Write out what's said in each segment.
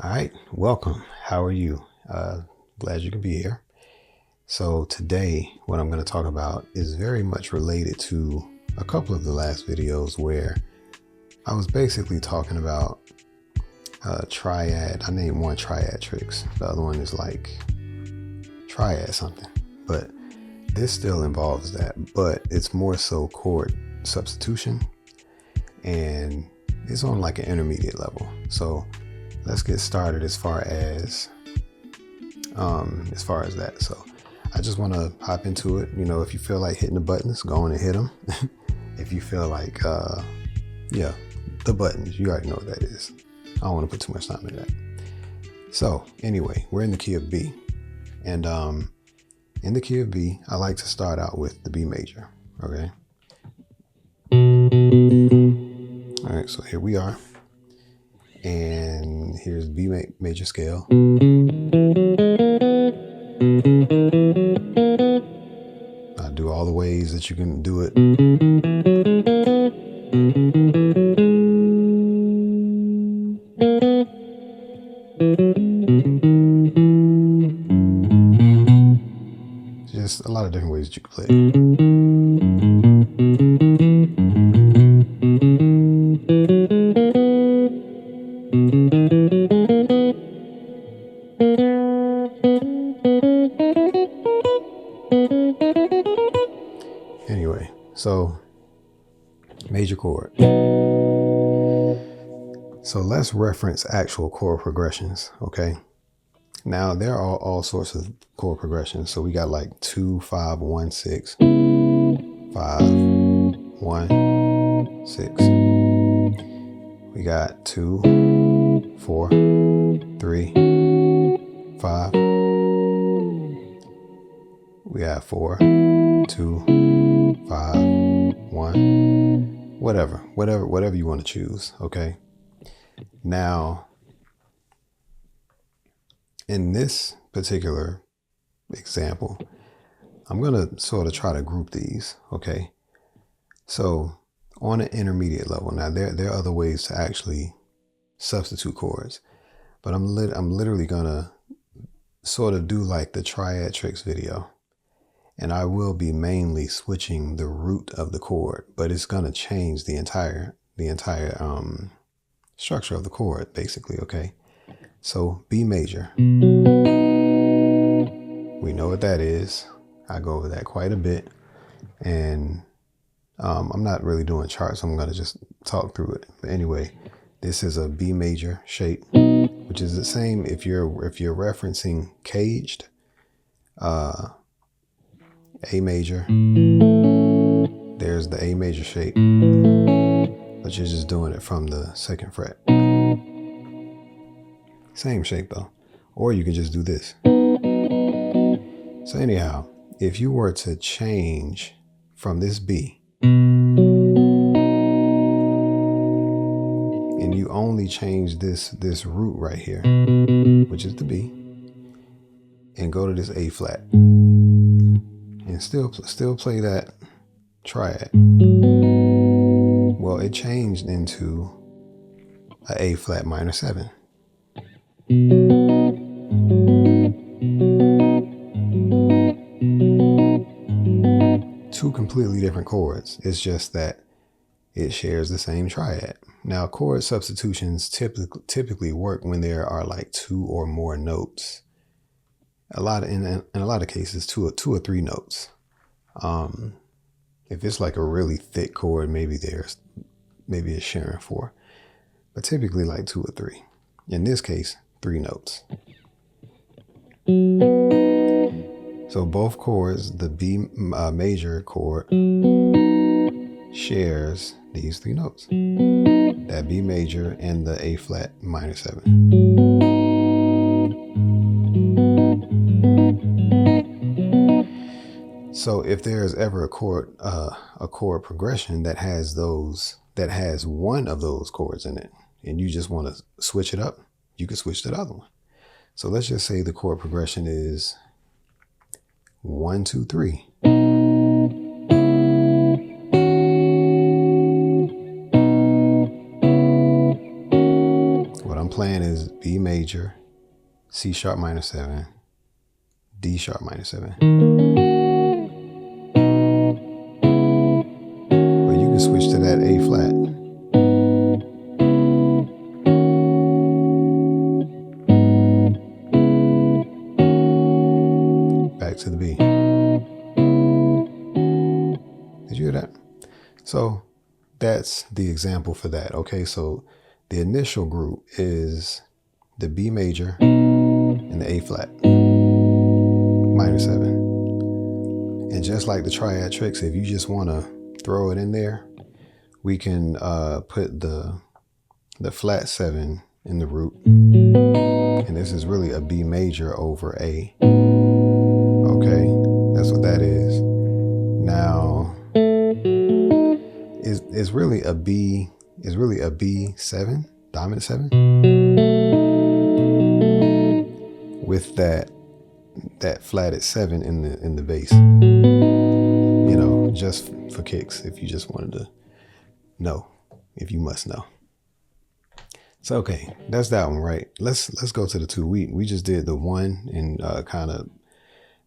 All right, welcome. How are you? Glad you could be here. So today, what I'm going to talk about is very much related to a couple of the last videos where I was basically talking about triad. I named one triad tricks. The other one is like triad something, but this still involves that, but it's more so chord substitution, and it's on like an intermediate level. So let's get started as far as that. So I just want to hop into it. You know, if you feel like hitting the buttons, go on and hit them. If you feel like, the buttons, you already know what that is. I don't want to put too much time in that. So anyway, we're in the key of B, and in the key of B, I like to start out with the B major. Okay. All right. So here we are. And here's B major scale. I do all the ways that you can do it. Just a lot of different ways that you can play it. Anyway, so major chord. So let's reference actual chord progressions, okay? Now there are all sorts of chord progressions. So we got like 2, 5, 1, 6, 5, 1, 6. We got 2, 4, 3, 5. We got 4, 2, 5, 1, whatever you want to choose, okay? Now, in this particular example, I'm going to sort of try to group these, okay? So on an intermediate level, now there are other ways to actually substitute chords, but I'm literally going to sort of do like the triad tricks video. And I will be mainly switching the root of the chord, but it's going to change the entire structure of the chord, basically, okay? So B major. We know what that is. I go over that quite a bit. And I'm not really doing charts. I'm going to just talk through it. But anyway, this is a B major shape, which is the same if you're referencing caged. A major, there's the A major shape, but you're just doing it from the 2nd fret. Same shape though. Or you can just do this. So anyhow, if you were to change from this B, and you only change this root right here, which is the B, and go to this A flat, and still play that triad. Well, it changed into a A flat minor 7. Two completely different chords. It's just that it shares the same triad. Now, chord substitutions typically work when there are like 2 or more notes. In a lot of cases, two or three notes. If it's like a really thick chord, maybe it's sharing 4, but typically like 2 or 3. In this case, 3 notes. So both chords, the B major chord shares these 3 notes, that B major and the A flat minor 7. So if there's ever a chord progression that has one of those chords in it, and you just want to switch it up, you can switch to the other one. So let's just say the chord progression is 1, 2, 3. What I'm plan is B major, C sharp minor 7, D sharp minor 7. Or you can switch to that A flat. Back to the B. Did you hear that? So that's the example for that. Okay, so the initial group is the B major and the A flat minor 7. And just like the triad tricks, if you just want to throw it in there, we can put the flat 7 in the root. And this is really a B major over A. Okay, that's what that is. Now, is really a B, is really a B7, dominant 7, with that flatted 7 in the bass. You know, just for kicks, if you just wanted to know, if you must know. So okay, that's that one, right? Let's go to the 2. We just did the 1 and kind of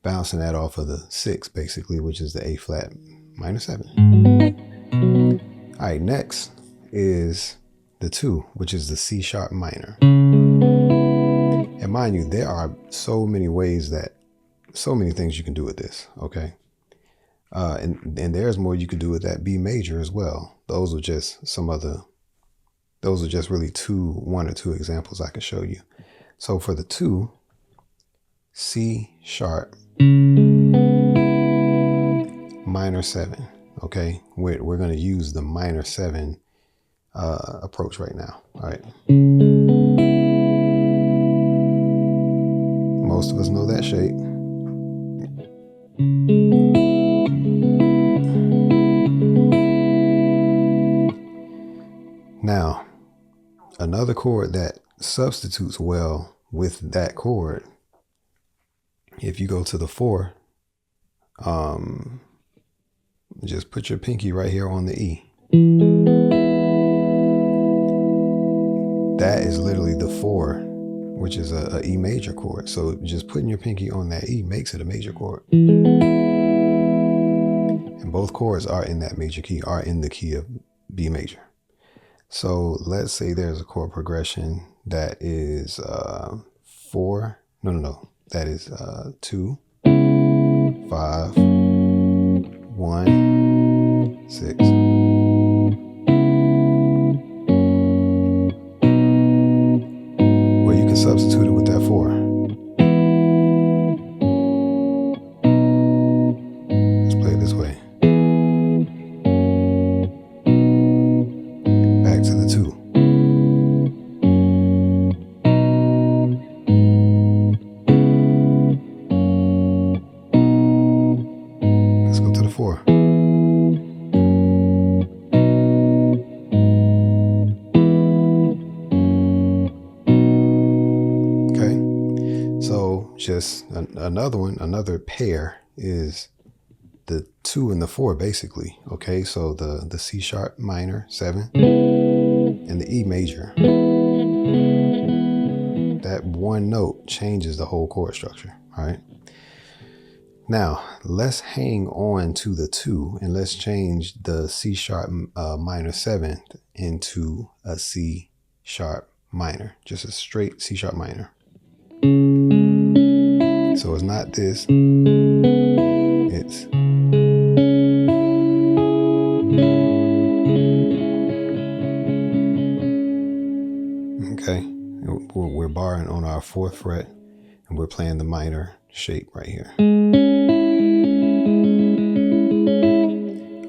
bouncing that off of the 6 basically, which is the A flat minor 7. All right, next is the 2, which is the C sharp minor. And mind you, there are so many ways so many things you can do with this, okay? And there's more you could do with that B major as well. Those are just really 1 or 2 examples I can show you. So for the 2, C sharp minor 7, okay? We're going to use the minor 7 approach right now, all right? Most of us know that shape. Now, another chord that substitutes well with that chord, if you go to the 4, just put your pinky right here on the E. That is literally the 4, which is a E major chord. So just putting your pinky on that E makes it a major chord. And both chords are in that major key, are in the key of B major. So let's say there's a chord progression that is 4, no, that is 2, 5, 1, 6. Well, you can substitute it with that 4. Let's play it this way. Back to the 2. Let's go to the 4. Okay, so just another pair is the 2 and the 4 basically. Okay, so the C sharp minor 7 and the E major. That one note changes the whole chord structure. All right. Now let's hang on to the 2 and let's change the C sharp minor 7 into a C sharp minor, just a straight C sharp minor. So it's not this, it's okay. We're barring on our 4th fret and we're playing the minor shape right here.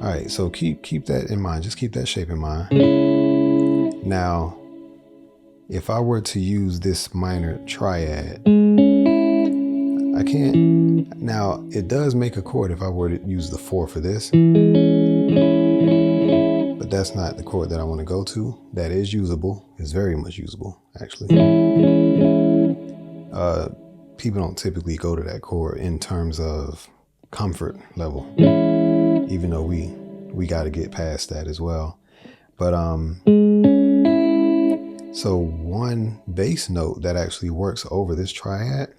All right, so keep that in mind. Just keep that shape in mind. Now, if I were to use this minor triad, I can't. Now, it does make a chord if I were to use the 4 for this, but that's not the chord that I want to go to. That is usable. It's very much usable, actually. People don't typically go to that chord in terms of comfort level, even though we got to get past that as well. But So one bass note that actually works over this triad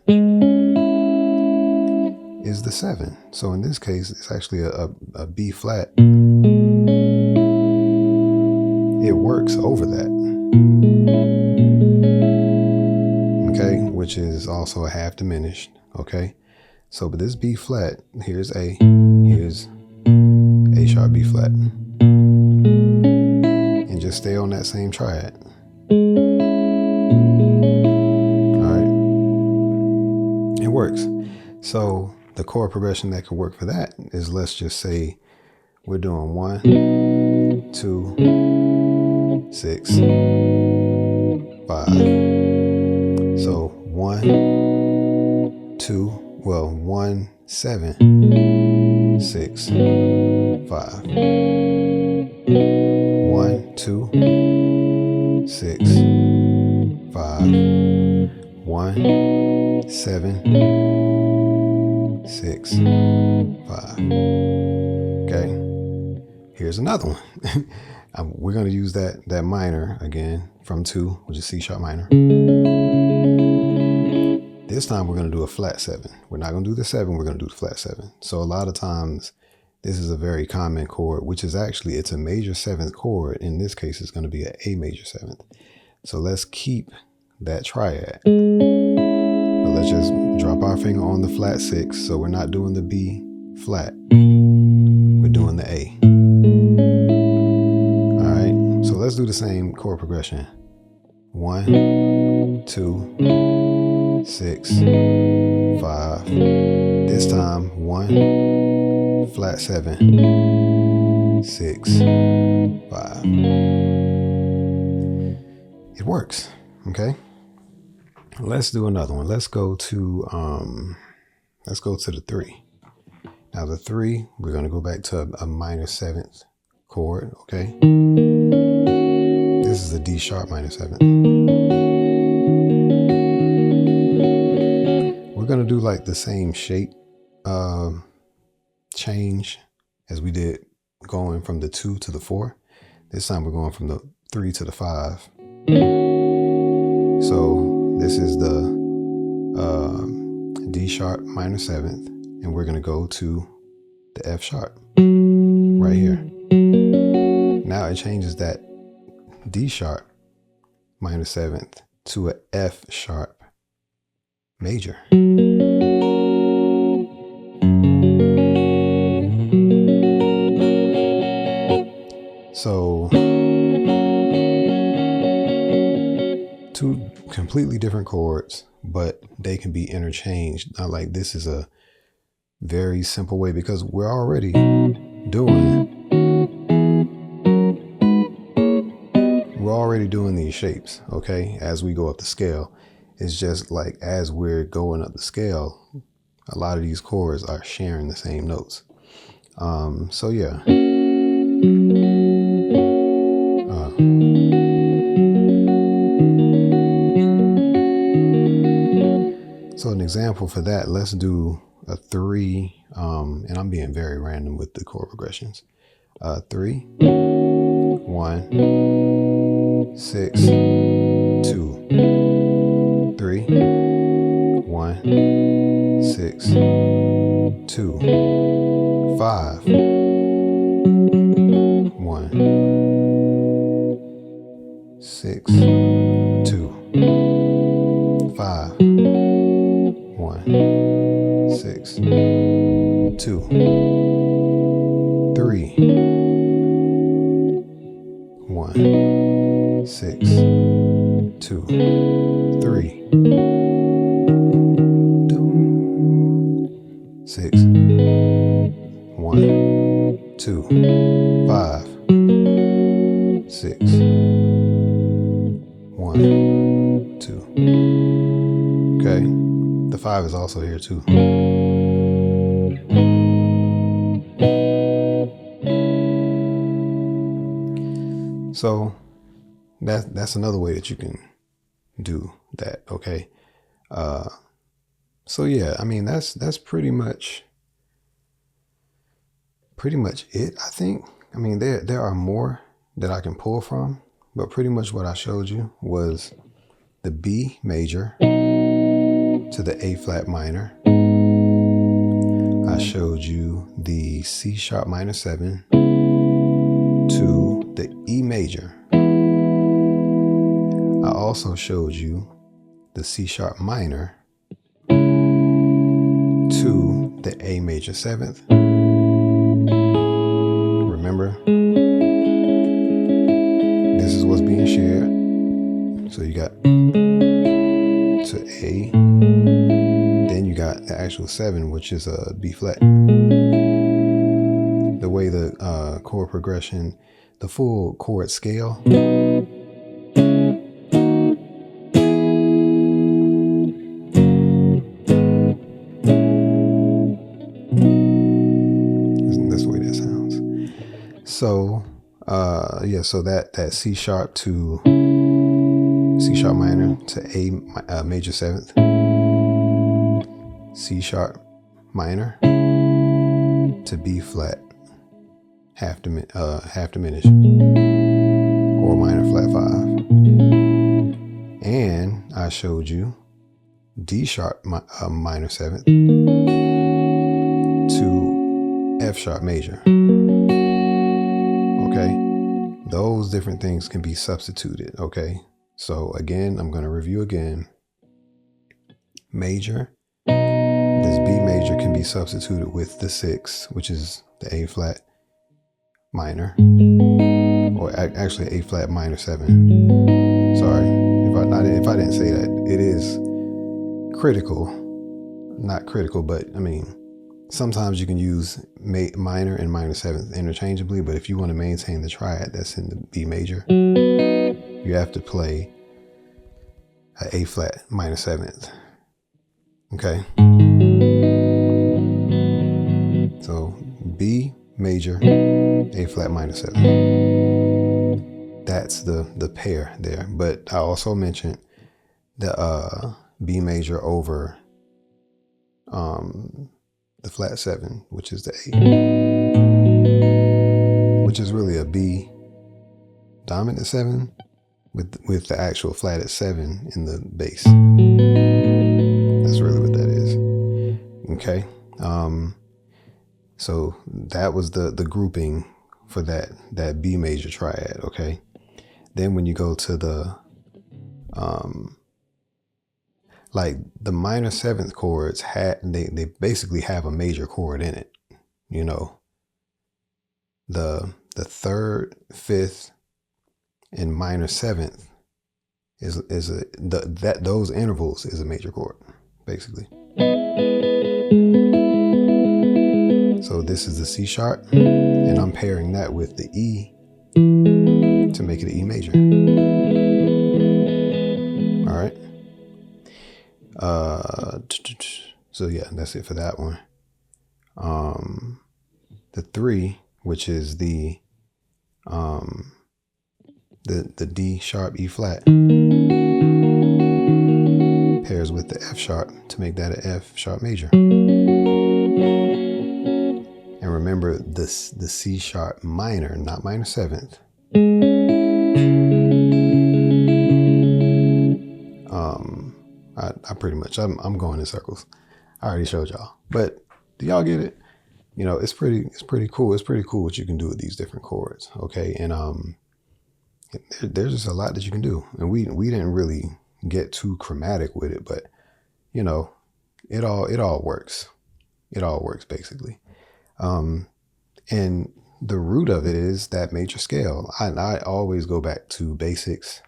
is the 7. So in this case, it's actually a B flat. It works over that. Okay, which is also a half diminished. Okay, so but this B flat, here's A sharp, B flat, and just stay on that same triad. All right, it works. So the chord progression that could work for that is, let's just say we're doing 1, 2, 6, 5. So 1, 7, 6, 5. 1, 2, 6, 5. 1, 7, 6, 5. Okay, here's another one. We're going to use that minor again from 2, which is C sharp minor. This time we're going to do a flat 7. We're not going to do the 7, we're going to do the flat 7. So a lot of times this is a very common chord, which is actually, it's a major 7th chord. In this case, it's going to be an A major 7th. So let's keep that triad. But let's just drop our finger on the flat 6. So we're not doing the B flat, we're doing the A. All right, so let's do the same chord progression. 1, 2, 6, 5. This time 1, flat 7, 6, 5. It works. Okay, let's do another one. Let's go to the 3. Now the 3, we're going to go back to a minor 7th chord. Okay, this is a D sharp minor 7th. We're going to do like the same shape change as we did going from the 2 to the 4. This time we're going from the 3 to the 5. So this is the D sharp minor 7th, and we're going to go to the F sharp right here. Now it changes that D sharp minor 7th to a F sharp major. So 2 completely different chords, but they can be interchanged. Not like this is a very simple way, because we're already doing these shapes, okay, as we go up the scale. It's just like as we're going up the scale, a lot of these chords are sharing the same notes. So yeah. So an example for that, let's do a 3, and I'm being very random with the chord progressions. 3, 1, 6, 2, 3, 1, 6, 2, 5, 1, 6, 2, 5, 1, 6, 2, 3, 1, 6, 2, 3, 6, 1, 2, 5, 6, 1, 2. Okay, the 5 is also here too. So that's another way that you can do that. Okay. So yeah, I mean, that's pretty much it, I think. I mean, there are more that I can pull from, but pretty much what I showed you was the B major to the A flat minor. I showed you the C sharp minor 7 to the E major. I also showed you the C sharp minor to the A major 7th. Remember, this is what's being shared. So you got to A, then you got the actual 7, which is a B flat. The way the chord progression, the full chord scale. That's the way that sounds. So yeah, so that C sharp to C sharp minor to A major 7th, C sharp minor to B flat half diminished or minor flat 5, and I showed you D sharp minor 7th to F sharp major. Okay, those different things can be substituted. Okay, so again, I'm going to review again. Major, this B major can be substituted with the 6, which is the A flat minor, or actually A flat minor 7. Sorry if I didn't say that. It is critical, not critical, but I mean, sometimes you can use minor and minor 7th interchangeably, but if you want to maintain the triad that's in the B major, you have to play A flat minor 7th. Okay. So B major, A flat minor 7. That's the pair there. But I also mentioned the B major over the flat 7, which is the A, which is really a B dominant 7 with the actual flatted 7 in the bass. That's really what that is. Okay. So that was the grouping for that B major triad. Okay. Then when you go to the like the minor 7th chords they basically have a major chord in it. You know, the 3rd, 5th, and minor 7th those intervals is a major chord, basically. So this is the C sharp, and I'm pairing that with the E to make it an E major. All right. So yeah, that's it for that one. The 3, which is the D sharp E flat, pairs with the F sharp to make that an F sharp major. And remember the C sharp minor, not minor 7th. I pretty much, I'm going in circles. I already showed y'all, but do y'all get it? You know, it's pretty cool. It's pretty cool what you can do with these different chords. Okay. And, there's just a lot that you can do. And we didn't really get too chromatic with it, but you know, it all works. It all works basically. And the root of it is that major scale. I always go back to basics,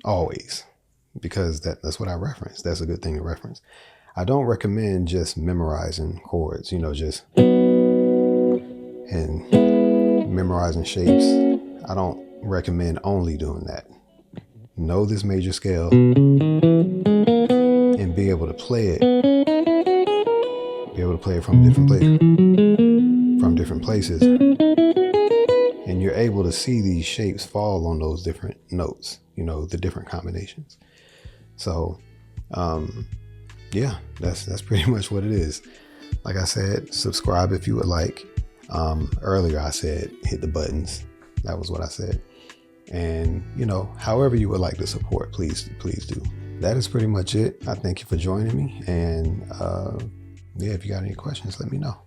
always, because that's what I reference. That's a good thing to reference. I don't recommend just memorizing chords, you know, just and memorizing shapes. I don't recommend only doing that. Know this major scale and be able to play it. Be able to play it from different places. And you're able to see these shapes fall on those different notes, you know, the different combinations. So, yeah, that's pretty much what it is. Like I said, subscribe if you would like. Earlier I said hit the buttons. That was what I said. And, you know, however you would like to support, please do. That is pretty much it. I thank you for joining me. And yeah, if you got any questions, let me know.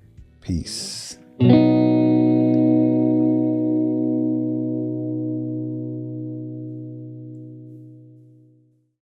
Peace.